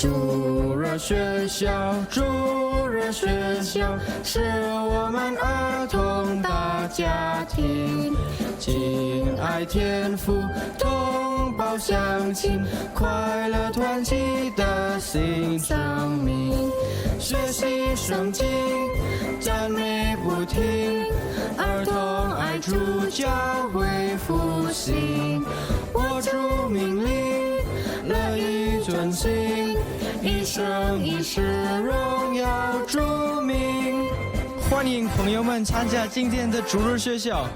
主日学校，主日学校是我们儿童大家庭，敬爱天父，同胞相亲，快乐团契的新生命。学习圣经，赞美不停，儿童爱主，教会复兴，握住命令，乐意遵行，一生一世荣耀主名。欢迎朋友们参加今天的主日学校。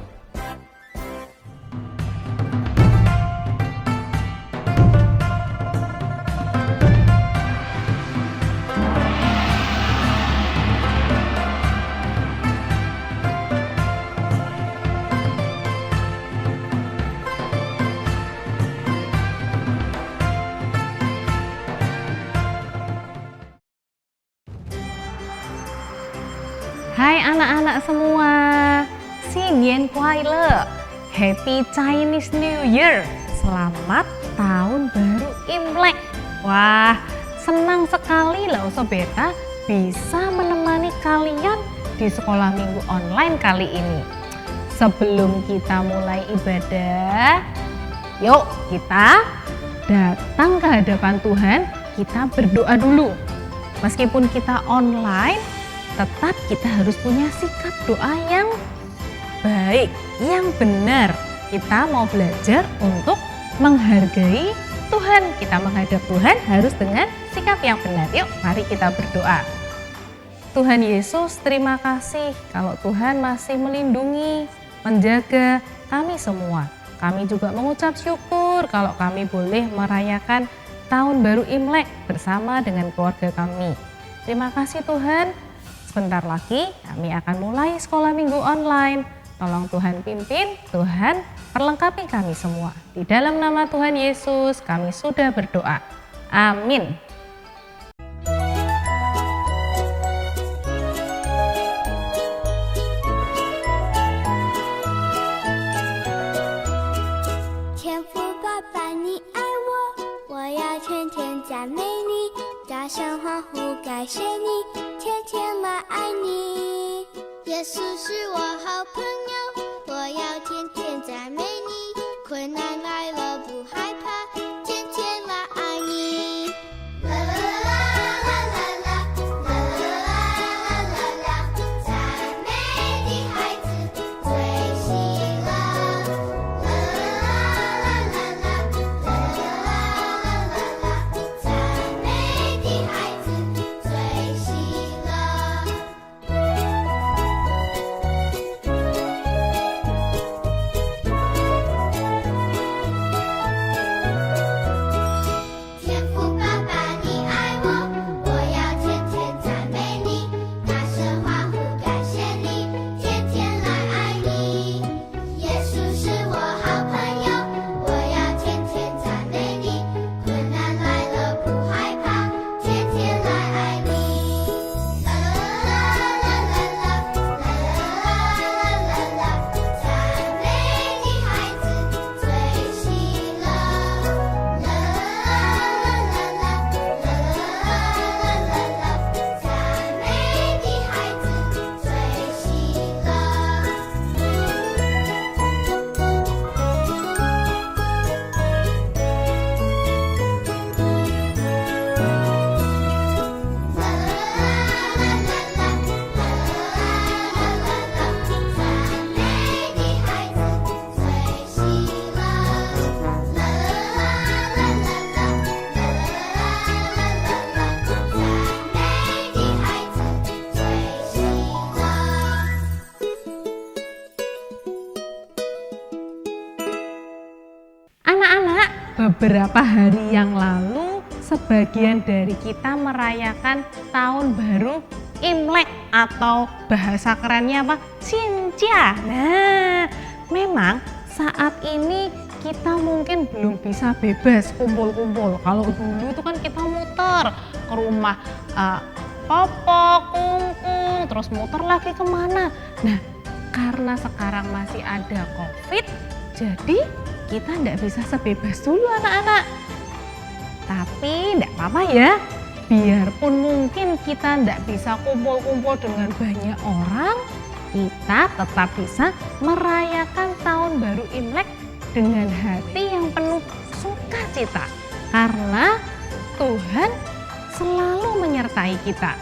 Hai anak-anak semua, Xinyan Kuai-le, Happy Chinese New Year, selamat tahun baru Imlek. Wah, senang sekali lah Sobeta bisa menemani kalian di sekolah minggu online kali ini. Sebelum kita mulai ibadah, yuk kita datang ke hadapan Tuhan, kita berdoa dulu. Meskipun kita online, tetap kita harus punya sikap doa yang baik, yang benar. Kita mau belajar untuk menghargai Tuhan. Kita menghadap Tuhan harus dengan sikap yang benar. Yuk, mari kita berdoa. Tuhan Yesus, terima kasih kalau Tuhan masih melindungi, menjaga kami semua. Kami juga mengucap syukur kalau kami boleh merayakan tahun baru Imlek bersama dengan keluarga kami. Terima kasih Tuhan. Sebentar lagi kami akan mulai sekolah minggu online. Tolong Tuhan pimpin, Tuhan perlengkapi kami semua. Di dalam nama Tuhan Yesus kami sudah berdoa. Amin. Beberapa hari yang lalu, sebagian dari kita merayakan tahun baru Imlek atau bahasa kerennya apa? Xinjia. Nah, memang saat ini kita mungkin belum bisa bebas kumpul-kumpul. Kalau dulu itu kan kita muter ke rumah popok, kungkung, terus muter lagi kemana. Nah, karena sekarang masih ada COVID, jadi kita tidak bisa sebebas dulu anak-anak. Tapi tidak apa-apa ya, biarpun mungkin kita tidak bisa kumpul-kumpul dengan banyak orang, kita tetap bisa merayakan tahun baru Imlek dengan hati yang penuh sukacita. Karena Tuhan selalu menyertai kita.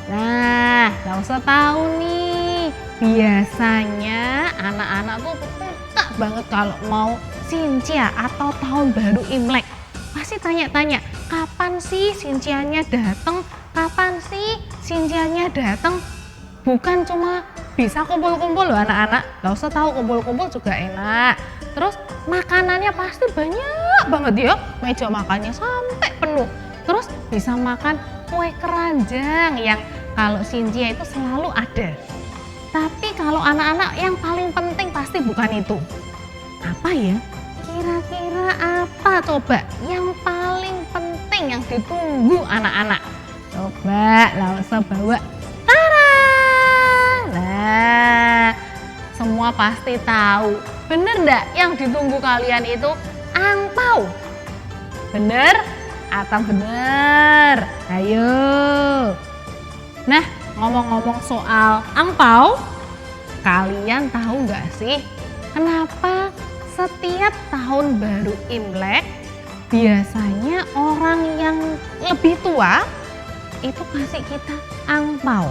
Nah, gak usah tahu nih, biasanya anak-anak tuh suka banget kalau mau Xinjia atau tahun baru Imlek. Pasti tanya-tanya, kapan sih Xinjianya datang? Kapan sih Xinjianya datang? Bukan cuma bisa kumpul-kumpul loh anak-anak, gak usah tahu, kumpul-kumpul juga enak. Terus makanannya pasti banyak banget ya, meja makannya sampai penuh. Terus bisa makan kue keranjang yang kalau Xinjia itu selalu ada. Tapi kalau anak-anak yang paling penting pasti bukan itu. Apa ya? Kira-kira apa coba yang paling penting yang ditunggu anak-anak? Coba langsung bawa. Tara! Nah, semua pasti tahu. Bener ndak yang ditunggu kalian itu angpau? Bener atau bener? Ayo. Nah, ngomong-ngomong soal angpau, kalian tahu nggak sih kenapa setiap tahun baru Imlek biasanya orang yang lebih tua itu kasih kita angpau?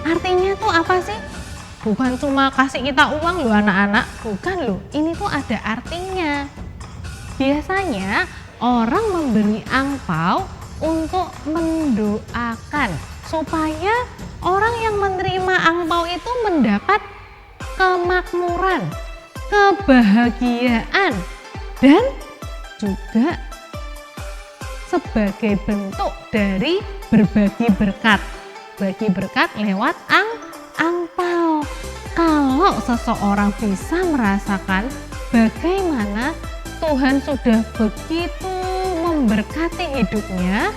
Artinya tuh apa sih? Bukan cuma kasih kita uang loh anak-anak, bukan loh, ini tuh ada artinya. Biasanya orang memberi angpau untuk mendoakan supaya orang yang menerima angpau itu mendapat kemakmuran, kebahagiaan, dan juga sebagai bentuk dari berbagi berkat. Bagi berkat lewat angpau. Kalau seseorang bisa merasakan bagaimana Tuhan sudah begitu memberkati hidupnya,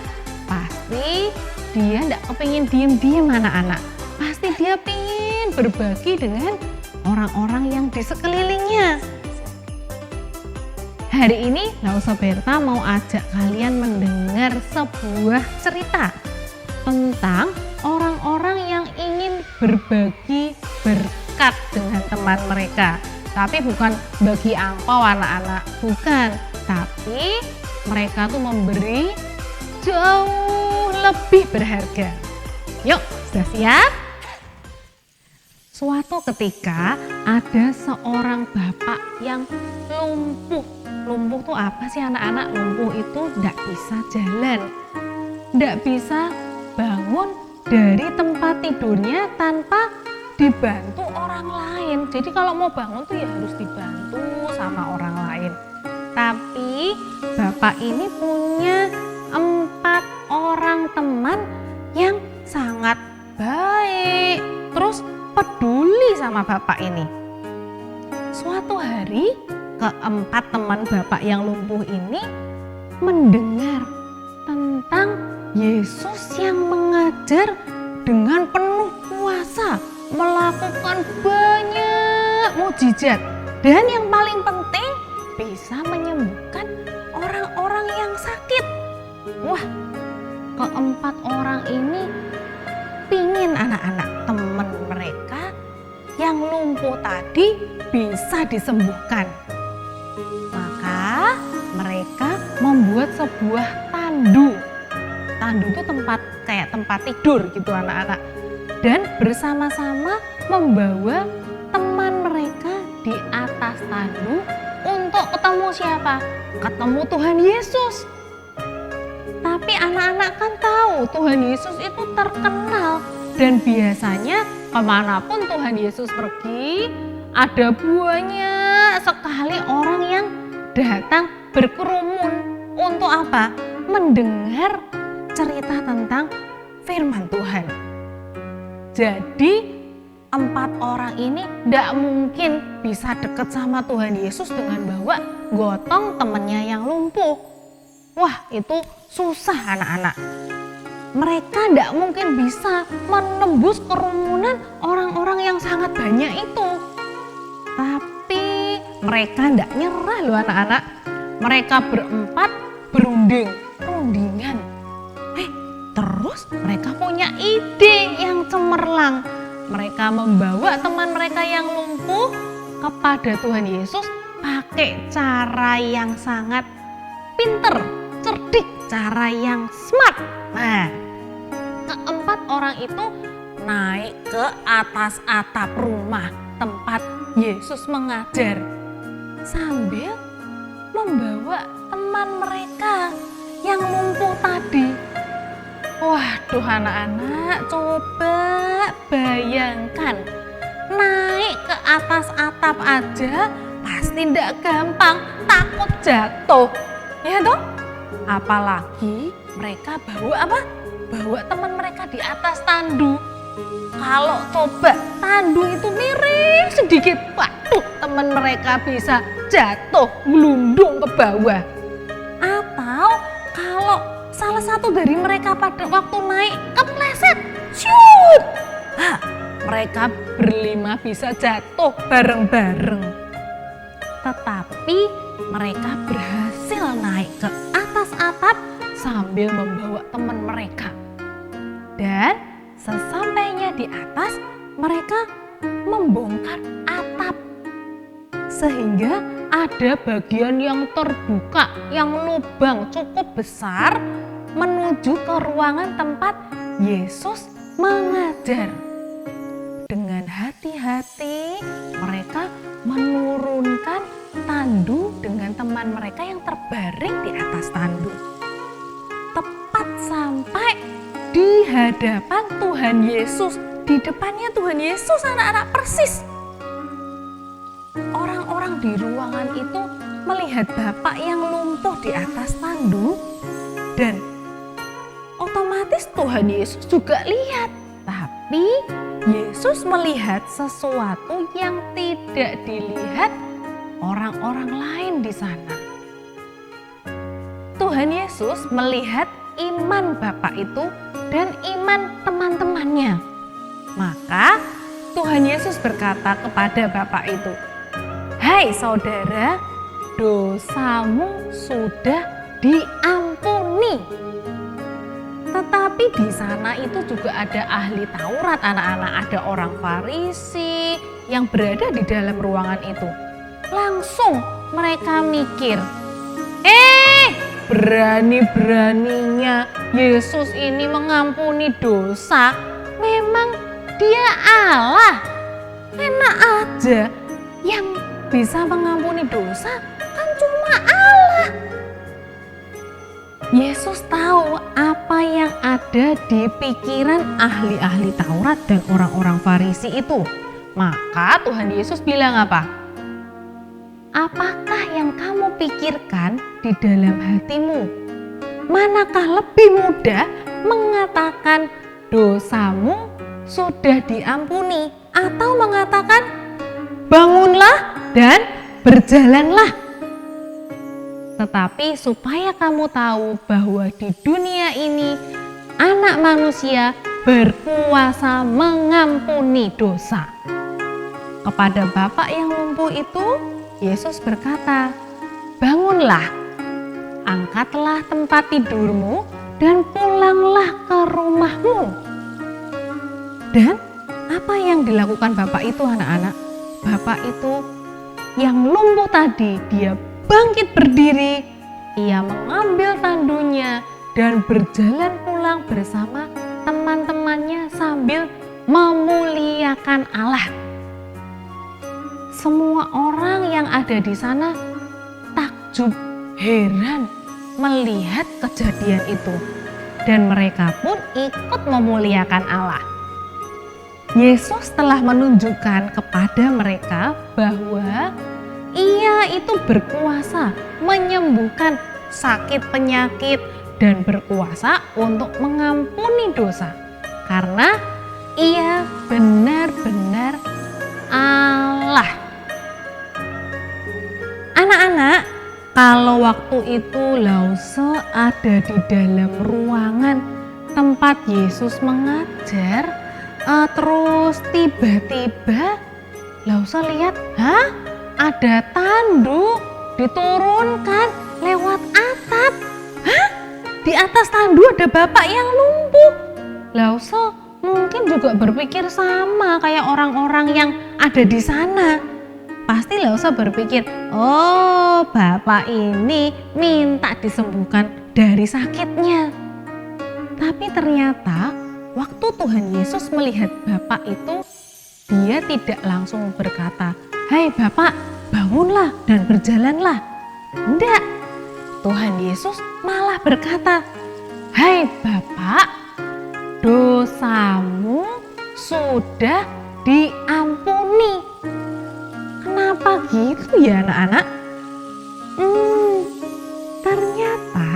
pasti dia tidak kepingin diem-diem anak-anak. Pasti dia pingin berbagi dengan orang-orang yang di sekelilingnya. Hari ini Lausa Berta mau ajak kalian mendengar sebuah cerita tentang orang-orang yang ingin berbagi berkat dengan teman mereka. Tapi bukan bagi angpau anak-anak, bukan. Tapi mereka tuh memberi jauh lebih berharga. Yuk, sudah siap? Suatu ketika ada seorang bapak yang lumpuh. Lumpuh tuh apa sih anak-anak? Lumpuh itu tidak bisa jalan, tidak bisa bangun dari tempat tidurnya tanpa dibantu orang lain. Jadi kalau mau bangun tuh ya harus dibantu sama orang lain. Tapi bapak ini punya 4 orang teman yang sangat baik, terus peduli sama bapak ini. Suatu hari keempat teman bapak yang lumpuh ini mendengar tentang Yesus yang mengajar dengan penuh kuasa, melakukan banyak mukjizat, dan yang paling penting bisa menyembuhkan orang-orang yang sakit. Wah, keempat orang ini pingin anak-anak teman mereka yang lumpuh tadi bisa disembuhkan. Maka mereka membuat sebuah tandu. Tandu itu kayak tempat tidur gitu anak-anak. Dan bersama-sama membawa teman mereka di atas tandu untuk ketemu siapa? Ketemu Tuhan Yesus. Tapi anak-anak kan tahu Tuhan Yesus itu terkenal. Dan biasanya kemanapun Tuhan Yesus pergi, ada banyak sekali orang yang datang berkerumun. Untuk apa? Mendengar cerita tentang firman Tuhan. Jadi 4 orang ini tidak mungkin bisa dekat sama Tuhan Yesus dengan bawa gotong temannya yang lumpuh. Wah, itu susah anak-anak. Mereka tidak mungkin bisa menembus kerumunan orang-orang yang sangat banyak itu. Tapi mereka tidak nyerah loh anak-anak. Mereka berempat berundingan. mereka punya ide yang cemerlang. Mereka membawa teman mereka yang lumpuh kepada Tuhan Yesus pakai cara yang sangat pinter, cerdik, cara yang smart. Nah, keempat orang itu naik ke atas atap rumah tempat Yesus mengajar sambil membawa teman mereka yang lumpuh tadi. Waduh anak-anak, coba bayangkan naik ke atas atap aja pasti tidak gampang, takut jatuh, ya toh? Apalagi mereka bawa apa? Bawa teman mereka di atas tandu. Kalau coba tandu itu miring sedikit, waduh teman mereka bisa jatuh, melundung ke bawah. Atau kalau salah satu dari mereka pada waktu naik kepleset, syut, mereka berlima bisa jatuh bareng-bareng. Tetapi mereka berhasil naik ke atas atap sambil membawa teman mereka. Dan sesampainya di atas, mereka membongkar atap. Sehingga ada bagian yang terbuka, yang lubang cukup besar menuju ke ruangan tempat Yesus mengajar. Dengan hati-hati mereka menurunkan tandu dengan teman mereka yang terbaring di atas tandu. Tepat sampai di hadapan Tuhan Yesus, di depannya Tuhan Yesus anak-anak persis. Orang-orang di ruangan itu melihat Bapak yang lumpuh di atas tandu dan otomatis Tuhan Yesus juga lihat. Tapi Yesus melihat sesuatu yang tidak dilihat orang-orang lain di sana. Tuhan Yesus melihat iman Bapak itu dan iman teman-temannya. Maka Tuhan Yesus berkata kepada Bapak itu, "Hai saudara, dosamu sudah diampuni." Tetapi di sana itu juga ada ahli Taurat, anak-anak, ada orang Farisi yang berada di dalam ruangan itu. Langsung mereka mikir, berani-beraninya Yesus ini mengampuni dosa. Memang dia Allah. Enak aja, yang bisa mengampuni dosa kan cuma Allah. Yesus tahu apa yang ada di pikiran ahli-ahli Taurat dan orang-orang Farisi itu. Maka Tuhan Yesus bilang apa? Apakah yang kamu pikirkan di dalam hatimu? Manakah lebih mudah mengatakan dosamu sudah diampuni atau mengatakan bangunlah dan berjalanlah? Tetapi supaya kamu tahu bahwa di dunia ini Anak Manusia berkuasa mengampuni dosa. Kepada Bapak yang lumpuh itu, Yesus berkata, "Bangunlah, angkatlah tempat tidurmu dan pulanglah ke rumahmu." Dan apa yang dilakukan Bapak itu anak-anak? Bapak itu yang lumpuh tadi, dia bangkit berdiri, ia mengambil tandunya dan berjalan pulang bersama teman-temannya sambil memuliakan Allah. Semua orang yang ada di sana takjub, heran melihat kejadian itu. Dan mereka pun ikut memuliakan Allah. Yesus telah menunjukkan kepada mereka bahwa Ia itu berkuasa menyembuhkan sakit penyakit dan berkuasa untuk mengampuni dosa. Karena Ia benar-benar Allah. Anak-anak, kalau waktu itu Lause ada di dalam ruangan tempat Yesus mengajar, terus tiba-tiba Lause lihat, ada tandu diturunkan lewat atap. Di atas tandu ada Bapak yang lumpuh. Lauso mungkin juga berpikir sama kayak orang-orang yang ada di sana. Pasti Lauso berpikir, oh bapak ini minta disembuhkan dari sakitnya. Tapi ternyata waktu Tuhan Yesus melihat bapak itu, dia tidak langsung berkata, "Hai bapak, bangunlah dan berjalanlah." Enggak, Tuhan Yesus malah berkata, "Hai bapak, dosamu sudah diampuni." Kenapa gitu ya anak-anak? Ternyata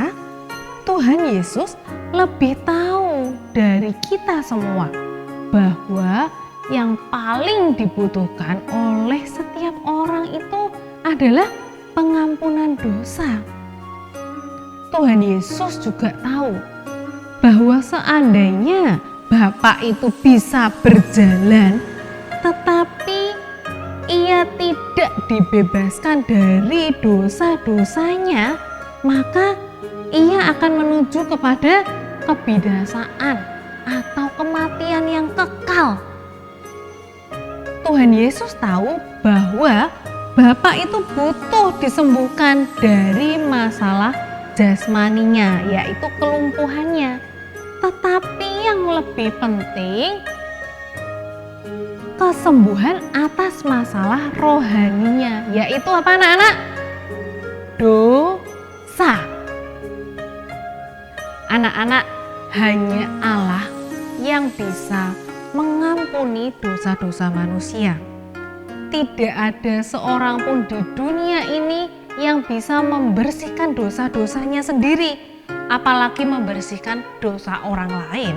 Tuhan Yesus lebih tahu dari kita semua bahwa yang paling dibutuhkan oleh setiap orang itu adalah pengampunan dosa. Tuhan Yesus juga tahu bahwa seandainya Bapak itu bisa berjalan, tetapi ia tidak dibebaskan dari dosa-dosanya, maka ia akan menuju kepada kebinasaan atau kematian yang kekal. Tuhan Yesus tahu bahwa Bapak itu butuh disembuhkan dari masalah jasmaninya, yaitu kelumpuhannya. Tetapi yang lebih penting, kesembuhan atas masalah rohaninya, yaitu apa anak-anak? Dosa. Anak-anak, hanya Allah yang bisa mengampuni dosa-dosa manusia. Tidak ada seorang pun di dunia ini yang bisa membersihkan dosa-dosanya sendiri, apalagi membersihkan dosa orang lain.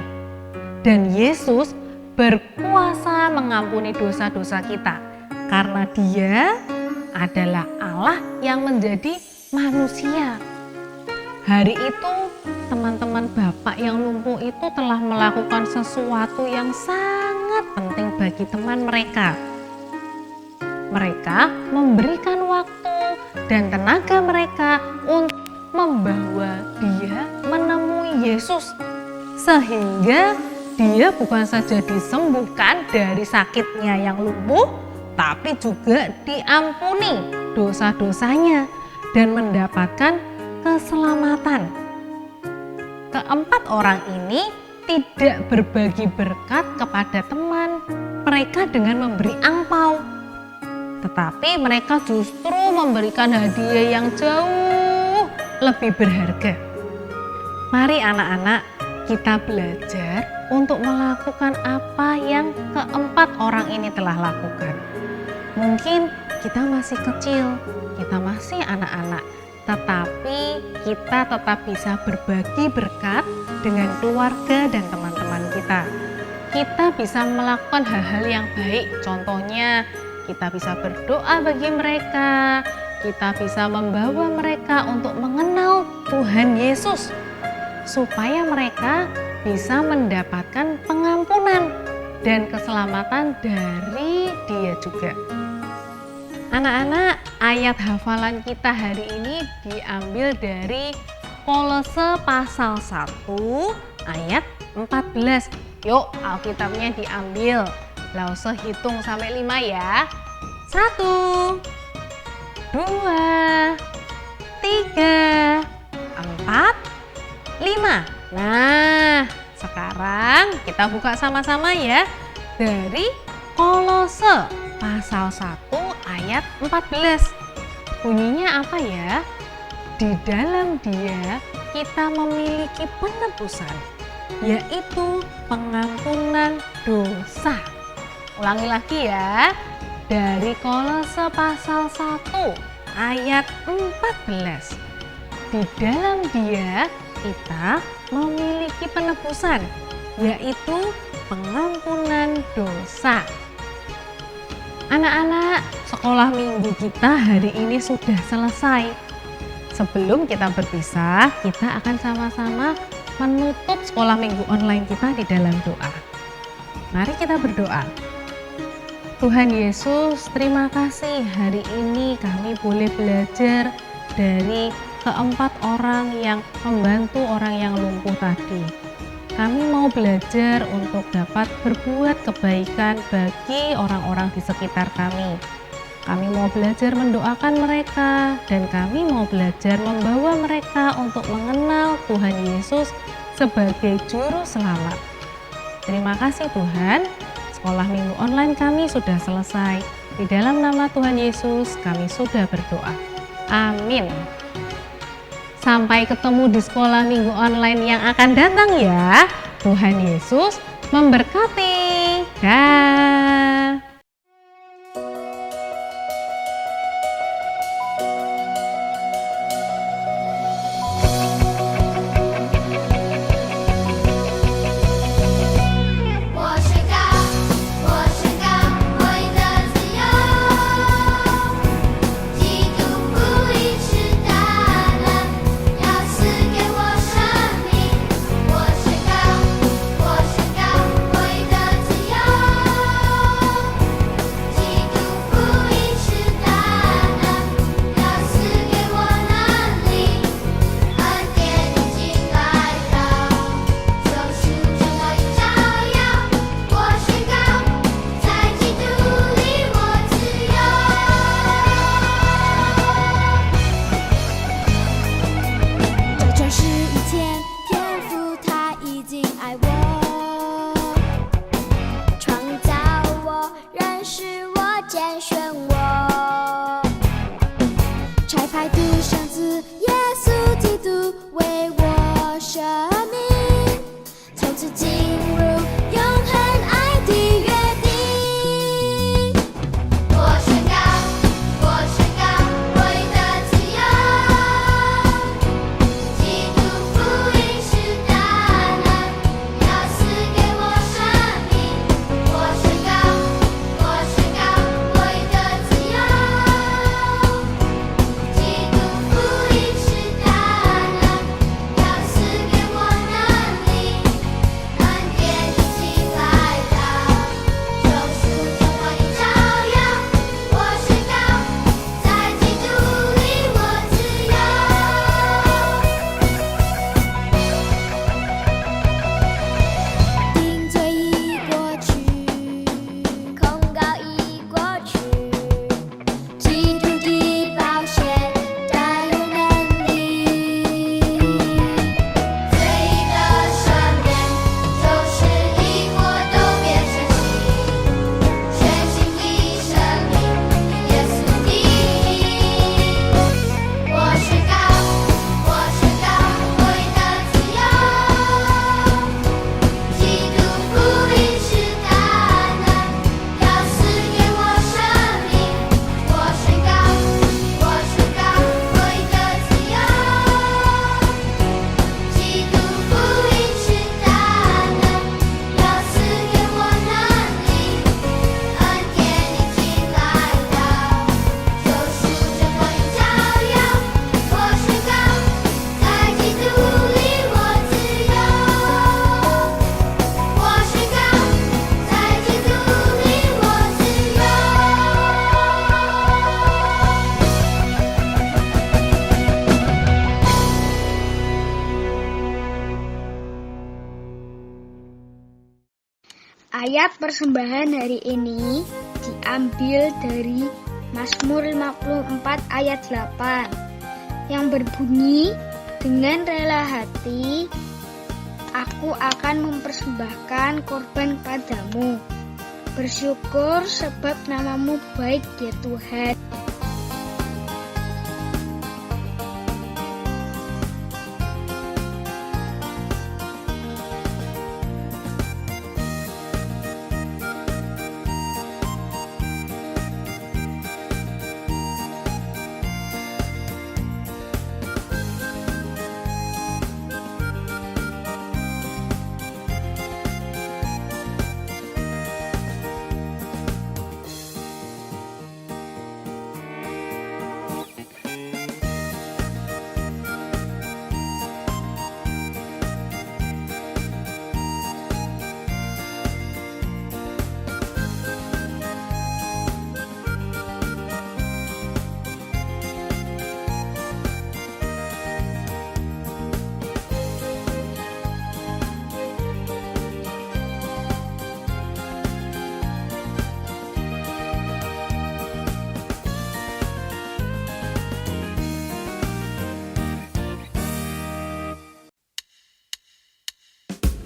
Dan Yesus berkuasa mengampuni dosa-dosa kita karena Dia adalah Allah yang menjadi manusia. Hari itu teman-teman Bapak yang lumpuh itu telah melakukan sesuatu yang sangat penting bagi teman mereka. Mereka memberikan waktu dan tenaga mereka untuk membawa dia menemui Yesus, sehingga dia bukan saja disembuhkan dari sakitnya yang lumpuh, tapi juga diampuni dosa-dosanya dan mendapatkan keselamatan. Keempat orang ini tidak berbagi berkat kepada teman mereka dengan memberi angpau, tetapi mereka justru memberikan hadiah yang jauh lebih berharga. Mari anak-anak, kita belajar untuk melakukan apa yang keempat orang ini telah lakukan. Mungkin kita masih kecil, kita masih anak-anak, tetapi kita tetap bisa berbagi berkat dengan keluarga dan teman-teman kita. Kita bisa melakukan hal-hal yang baik, contohnya kita bisa berdoa bagi mereka, kita bisa membawa mereka untuk mengenal Tuhan Yesus, supaya mereka bisa mendapatkan pengampunan dan keselamatan dari Dia juga. Anak-anak, ayat hafalan kita hari ini diambil dari Kolose pasal 1 ayat 14. Yuk, Alkitabnya diambil. Lauso hitung sampai 5 ya. 1, 2, 3, 4, 5. Nah, sekarang kita buka sama-sama ya. Dari Kolose pasal 1 ayat 14. Bunyinya apa ya? Di dalam Dia kita memiliki penebusan, yaitu pengampunan dosa. Ulangi lagi ya. Dari Kolose pasal 1 ayat 14. Di dalam Dia kita memiliki penebusan, yaitu pengampunan dosa. Anak-anak, sekolah minggu kita hari ini sudah selesai. Sebelum kita berpisah, kita akan sama-sama menutup sekolah minggu online kita di dalam doa. Mari kita berdoa. Tuhan Yesus, terima kasih hari ini kami boleh belajar dari keempat orang yang membantu orang yang lumpuh tadi. kami mau belajar untuk dapat berbuat kebaikan bagi orang-orang di sekitar kami. Kami mau belajar mendoakan mereka, dan kami mau belajar membawa mereka untuk mengenal Tuhan Yesus sebagai Juru Selamat. Terima kasih Tuhan, sekolah minggu online kami sudah selesai. Di dalam nama Tuhan Yesus kami sudah berdoa. Amin. Sampai ketemu di sekolah minggu online yang akan datang ya. Tuhan Yesus memberkati. Dah. Ayat persembahan hari ini diambil dari Mazmur 54 ayat 8 yang berbunyi, dengan rela hati aku akan mempersembahkan korban padamu. Bersyukur sebab namamu baik ya Tuhan.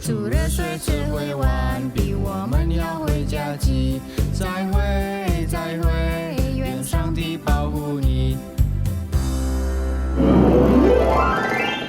注热水只会完毕，我们要回家记。